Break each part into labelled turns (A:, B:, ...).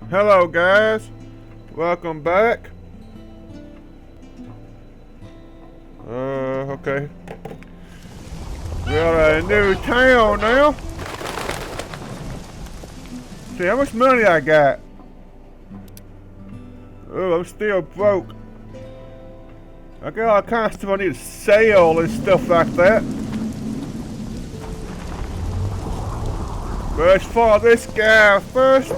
A: Hello guys, welcome back. Okay. We're at a new town now. See how much money I got. Oh, I'm still broke. I got all kinds of stuff I need to sell and stuff like that. But let's follow this guy first,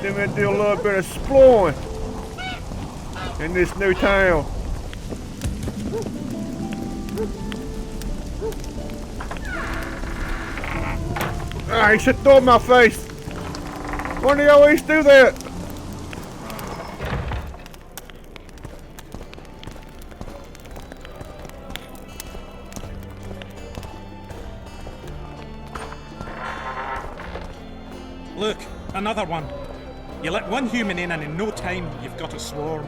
A: then we'll do a little bit of exploring in this new town. Ah, he should throw in my face. Why do you always do that?
B: Look, another one. You let one human in and in no time you've got a swarm.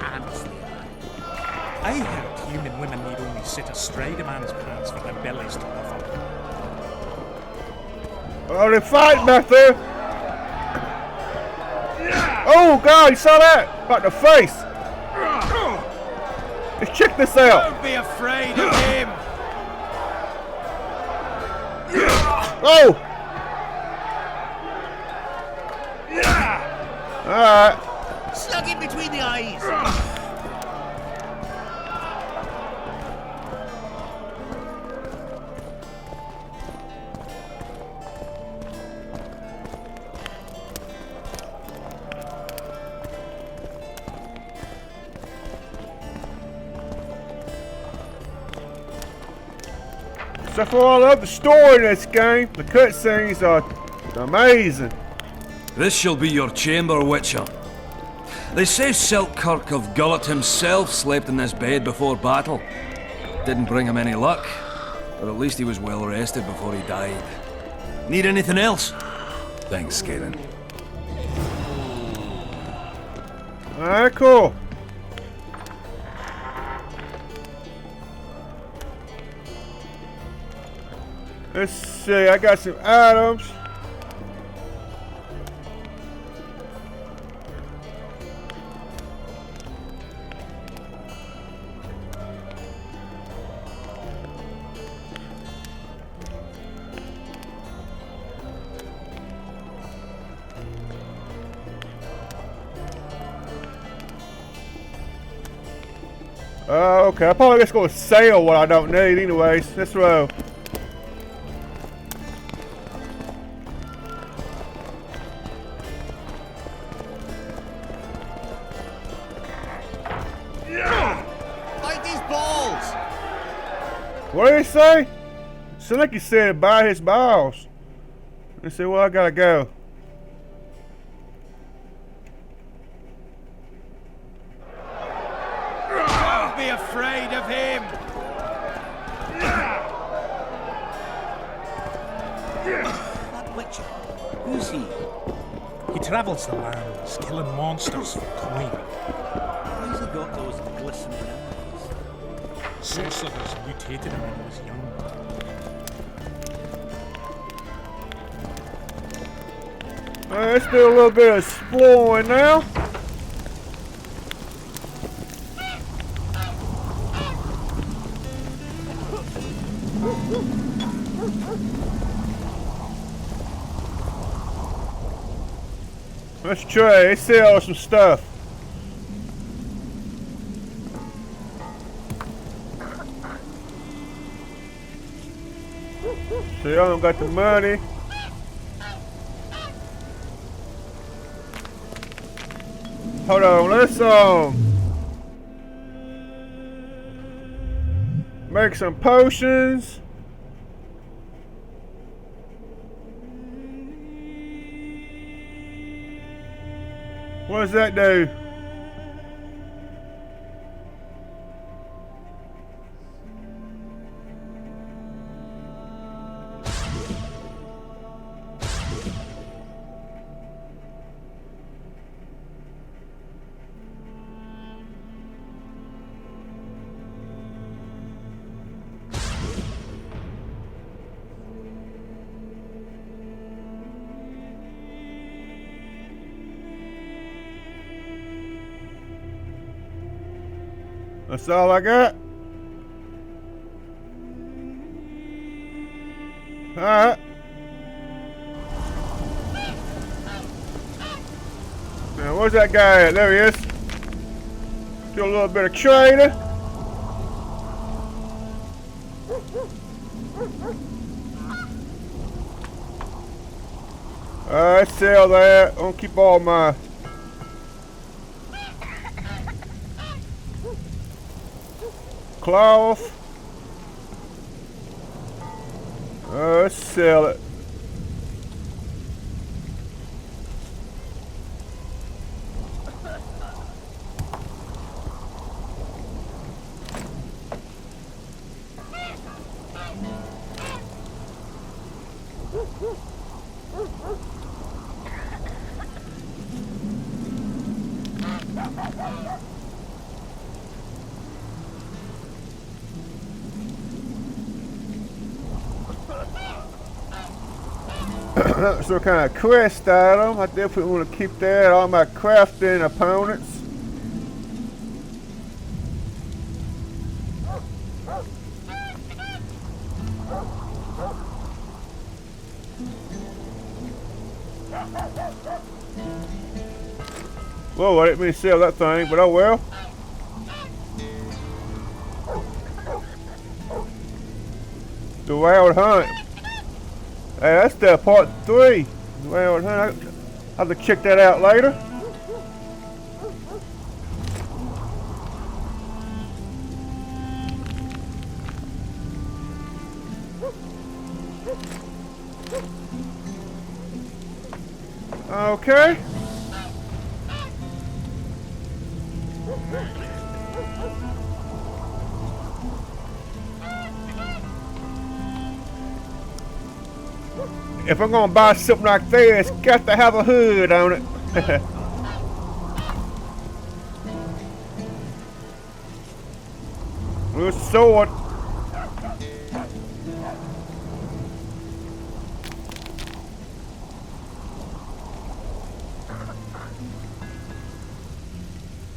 C: Honestly,
B: I heard human women need only sit astride a man's pants for their bellies to puff up.
A: Oh, they're fighting back there. Oh God, you saw that? About the face. Let's check this out.
C: don't be afraid of him!
A: Oh! Alright.
C: Slug him between the eyes!
A: So far, I love the story in this game. The cutscenes are amazing.
D: This shall be your chamber, Witcher. They say Selkirk of Gullet himself slept in this bed before battle. Didn't bring him any luck, but at least he was well rested before he died. Need anything else? Thanks, Skaden.
A: Alright, cool. Let's see, I got some items. Okay, I'm probably just gonna sell what I don't need anyways. Let's roll.
C: Bite these balls!
A: What did he say? Sound like he said buy his balls. He said, well, I gotta go.
C: Don't be afraid of him! That Witcher, who's he?
B: He travels the lands, killing monsters for coin.
C: Why's he got those glistening eyes?
B: Sorcerers mutated him when he was young.
A: Alright, let's do a little bit of exploring now. Let's try. Let's sell some stuff. See, I don't got the money. Hold on, let's make some potions. What does that do? That's all I got? Alright. Now, where's that guy at? There he is. Do a little bit of trading. Alright, sell that. I'm gonna keep all my cloth. Let's sell it. Some kind of quest item. I definitely want to keep that. All my crafting opponents. Whoa, I didn't mean to sell that thing, but oh well. The Wild Hunt. Hey, that's the part 3. The Wild Hunt. I'll have to check that out later. Okay. If I'm gonna buy something like this, it's got to have a hood on it. With a sword.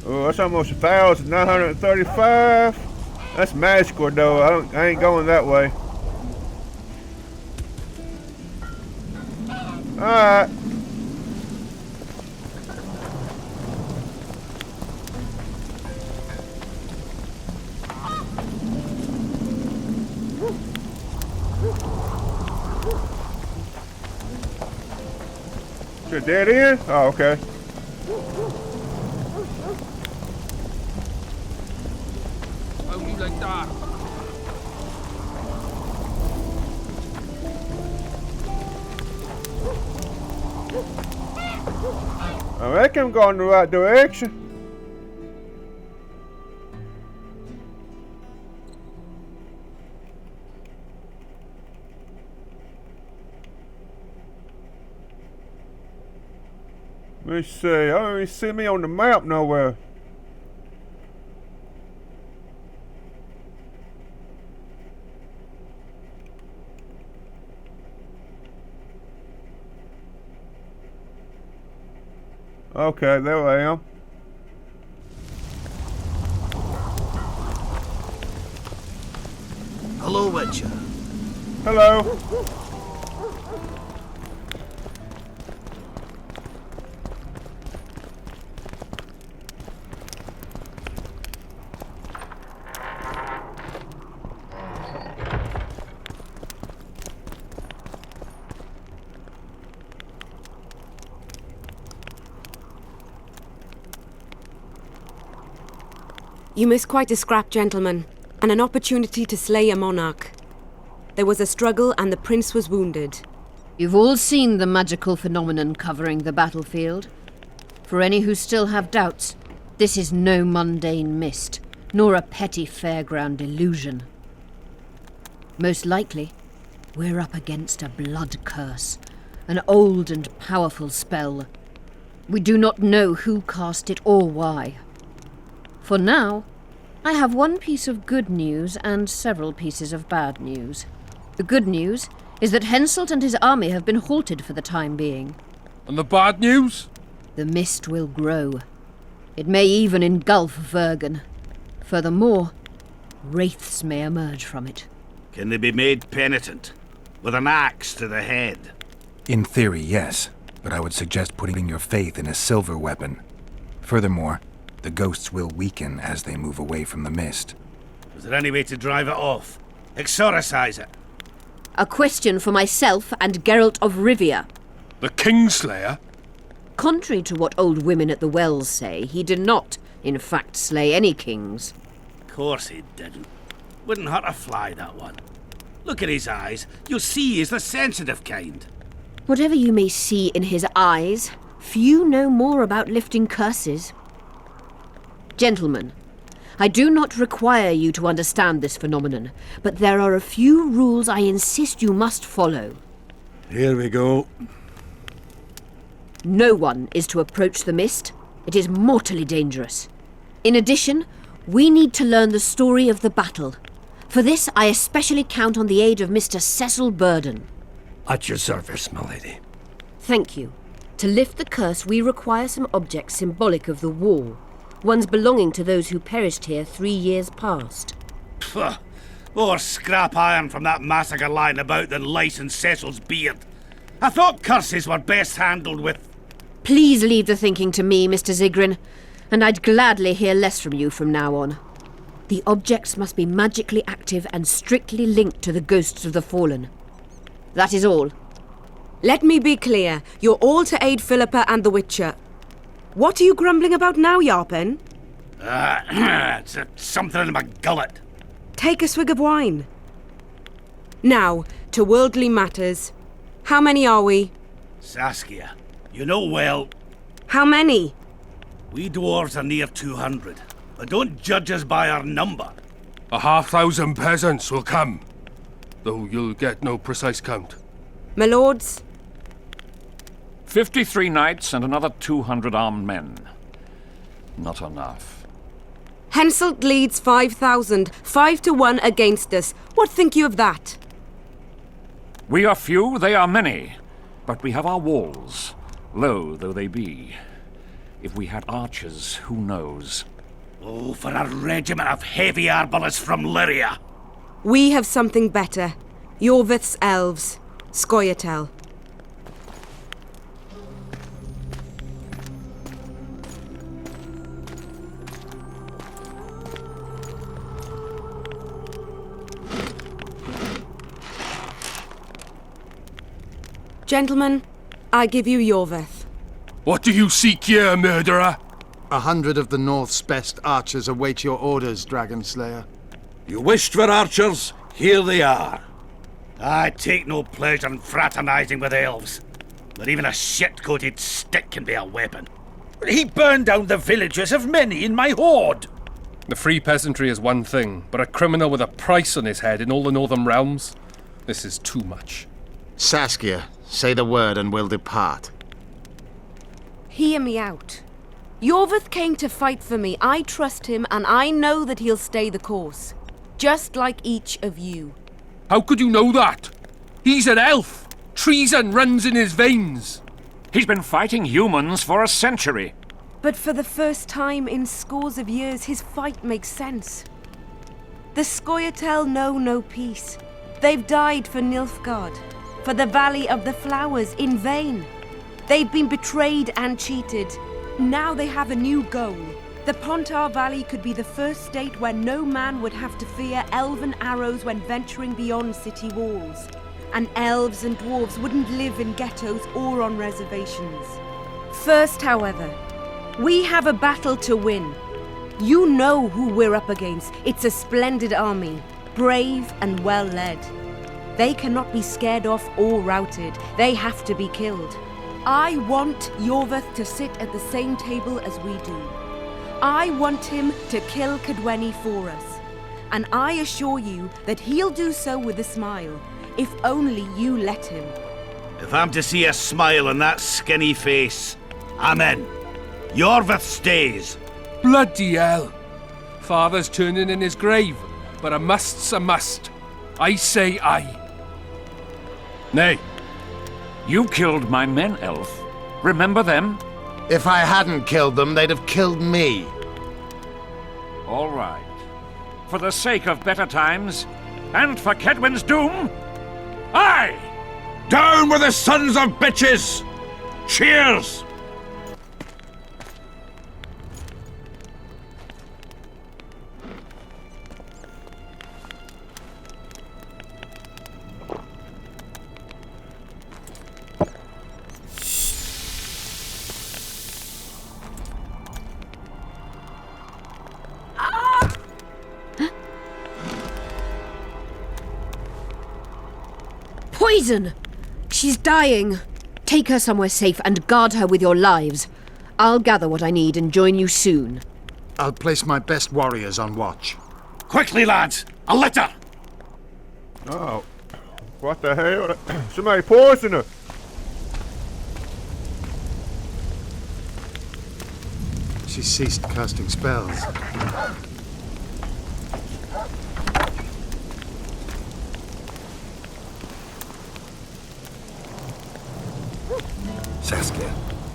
A: Oh, that's almost 1,935. That's magical though. I ain't going that way. Alright. Is it dead end? Oh, okay.
E: Only like that.
A: I reckon I'm going in the right direction. Let me see. I don't even see me on the map nowhere. Okay, there I am.
C: Hello, Witcher.
A: Hello.
F: You missed quite a scrap, gentlemen, and an opportunity to slay a monarch. There was a struggle and the prince was wounded.
G: You've all seen the magical phenomenon covering the battlefield. For any who still have doubts, this is no mundane mist, nor a petty fairground illusion. Most likely, we're up against a blood curse, an old and powerful spell. We do not know who cast it or why. For now, I have one piece of good news and several pieces of bad news. The good news is that Henselt and his army have been halted for the time being.
E: And the bad news?
G: The mist will grow. It may even engulf Vergen. Furthermore, wraiths may emerge from it.
C: Can they be made penitent? With an axe to the head?
H: In theory, yes, but I would suggest putting your faith in a silver weapon. Furthermore, the ghosts will weaken as they move away from the mist.
C: Is there any way to drive it off? Exorcise it?
G: A question for myself and Geralt of Rivia.
E: The Kingslayer?
G: Contrary to what old women at the wells say, he did not, in fact, slay any kings.
C: Of course he didn't. Wouldn't hurt a fly, that one. Look at his eyes. You'll see he's the sensitive kind.
G: Whatever you may see in his eyes, few know more about lifting curses. Gentlemen, I do not require you to understand this phenomenon, but there are a few rules I insist you must follow.
C: Here we go.
G: No one is to approach the mist. It is mortally dangerous. In addition, we need to learn the story of the battle. For this, I especially count on the aid of Mr. Cecil Burden.
I: At your service, my lady.
G: Thank you. To lift the curse, we require some objects symbolic of the war. Ones belonging to those who perished here 3 years past.
C: Pfft. More scrap iron from that massacre lying about than lice in Cecil's beard. I thought curses were best handled with...
G: Please leave the thinking to me, Mr. Zigrin, and I'd gladly hear less from you from now on. The objects must be magically active and strictly linked to the ghosts of the fallen. That is all.
F: Let me be clear. You're all to aid Philippa and the Witcher. What are you grumbling about now, Yarpen?
C: It's something in my gullet.
F: Take a swig of wine. Now, to worldly matters. How many are we?
C: Saskia, you know well,
F: How many?
C: we dwarves are near 200. But don't judge us by our number.
E: 1,500 peasants will come, though you'll get no precise count.
F: My lords?
J: 53 knights and another 200 armed men. Not enough.
F: Henselt leads 5,000, 5 to 1 against us. What think you of that?
J: We are few, they are many. But we have our walls, low though they be. If we had archers, who knows?
C: Oh, for a regiment of heavy arbalists from Lyria.
F: We have something better. Yorvith's elves. Scoia'tael. Gentlemen, I give you Yorvith.
E: What do you seek here, murderer?
K: 100 of the North's best archers await your orders, Dragon Slayer.
I: You wished for archers? Here they are.
C: I take no pleasure in fraternizing with elves. But even a shit-coated stick can be a weapon.
I: He burned down the villages of many in my horde.
E: The free peasantry is one thing, but a criminal with a price on his head in all the northern realms? This is too much.
K: Saskia, say the word and we'll depart.
F: Hear me out. Yorvith came to fight for me. I trust him, and I know that he'll stay the course. Just like each of you.
E: How could you know that? He's an elf! Treason runs in his veins!
J: He's been fighting humans for a century.
F: But for the first time in scores of years, his fight makes sense. The Scoia'tael know no peace. They've died for Nilfgaard, for the Valley of the Flowers, in vain. They've been betrayed and cheated. Now they have a new goal. The Pontar Valley could be the first state where no man would have to fear elven arrows when venturing beyond city walls. And elves and dwarves wouldn't live in ghettos or on reservations. First, however, we have a battle to win. You know who we're up against. It's a splendid army, brave and well led. They cannot be scared off or routed. They have to be killed. I want Yorvith to sit at the same table as we do. I want him to kill Cadweni for us. And I assure you that he'll do so with a smile, if only you let him.
C: If I'm to see a smile on that skinny face, I'm in. Yorvith stays.
E: Bloody hell! Father's turning in his grave, but a must's a must. I say aye.
J: Nay. You killed my men, elf. Remember them?
K: If I hadn't killed them, they'd have killed me.
J: All right. for the sake of better times, and for Kedwin's doom, aye!
I: Down with the sons of bitches! Cheers!
G: Poison! She's dying. Take her somewhere safe and guard her with your lives. I'll gather what I need and join you soon.
K: I'll place my best warriors on watch.
C: Quickly, lads! A litter!
A: Oh, what the hell? Somebody poisoned her.
K: She ceased casting spells.
H: Saskia,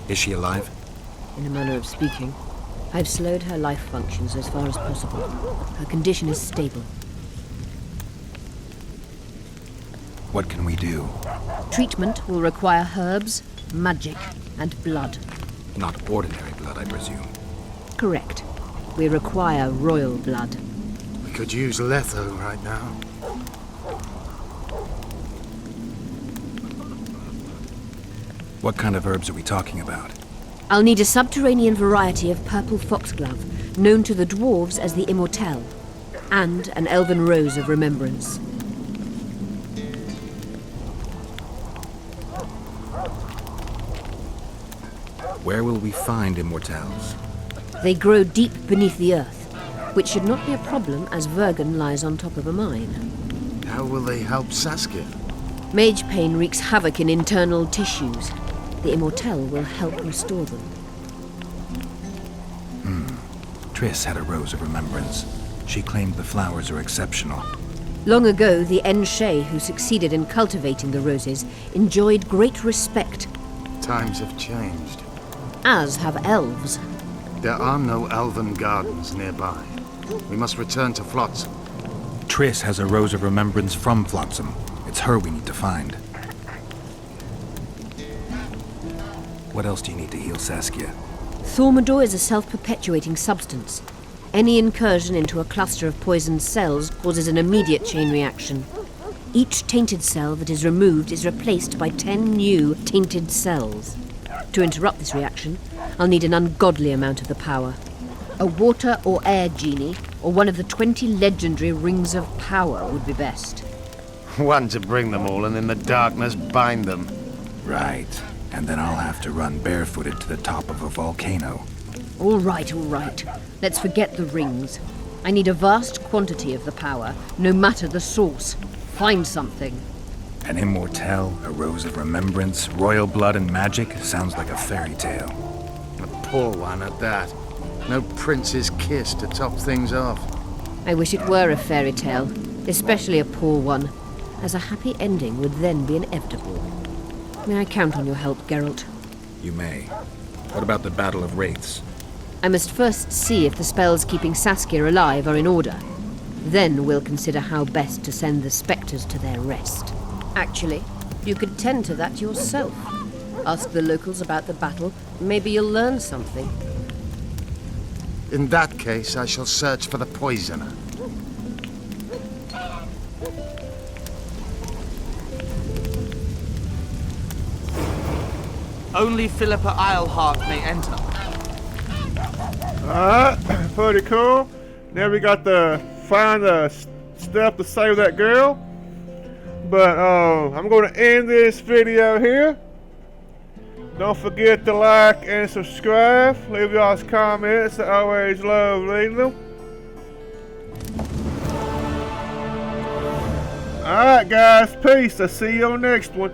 H: is she alive?
G: In a manner of speaking, I've slowed her life functions as far as possible. Her condition is stable.
H: What can we do?
G: Treatment will require herbs, magic, and blood.
H: Not ordinary blood, I presume.
G: Correct. We require royal blood.
K: We could use Letho right now.
H: What kind of herbs are we talking about?
G: I'll need a subterranean variety of purple foxglove, known to the dwarves as the Immortelle, and an elven rose of remembrance.
H: Where will we find Immortelles?
G: They grow deep beneath the earth, which should not be a problem as Vergen lies on top of a mine.
K: How will they help Saskia?
G: Mage pain wreaks havoc in internal tissues. The Immortelle will help restore them.
H: Triss had a rose of remembrance. She claimed the flowers are exceptional.
G: Long ago, the Enshe who succeeded in cultivating the roses enjoyed great respect,
K: Times have changed.
G: as have elves.
K: There are no elven gardens nearby. We must return to Flotsam.
H: Triss has a rose of remembrance from Flotsam. It's her we need to find. What else do you need to heal Saskia?
G: Thaumadour is a self-perpetuating substance. Any incursion into a cluster of poisoned cells causes an immediate chain reaction. Each tainted cell that is removed is replaced by 10 new tainted cells. To interrupt this reaction, I'll need an ungodly amount of the power. A water or air genie, or one of the 20 legendary rings of power would be best.
K: One to bring them all and in the darkness bind them.
H: Right. And then I'll have to run barefooted to the top of a volcano.
G: All right. Let's forget the rings. I need a vast quantity of the power, no matter the source. Find something.
H: An Immortelle, a rose of remembrance, royal blood and magic sounds like a fairy tale.
K: A poor one at that. No prince's kiss to top things off.
G: I wish it were a fairy tale, especially a poor one, as a happy ending would then be inevitable. May I count on your help, Geralt?
H: You may. What about the Battle of Wraiths?
G: I must first see if the spells keeping Saskia alive are in order. Then we'll consider how best to send the spectres to their rest. Actually, you could tend to that yourself. Ask the locals about the battle. Maybe you'll learn something.
K: In that case, I shall search for the poisoner.
L: Only Philippa Eilhart may enter.
A: Alright, pretty cool. Now we got to find the stuff to save that girl. But I'm going to end this video here. Don't forget to like and subscribe. Leave y'all's comments. I always love reading them. Alright guys, peace. I'll see you on the next one.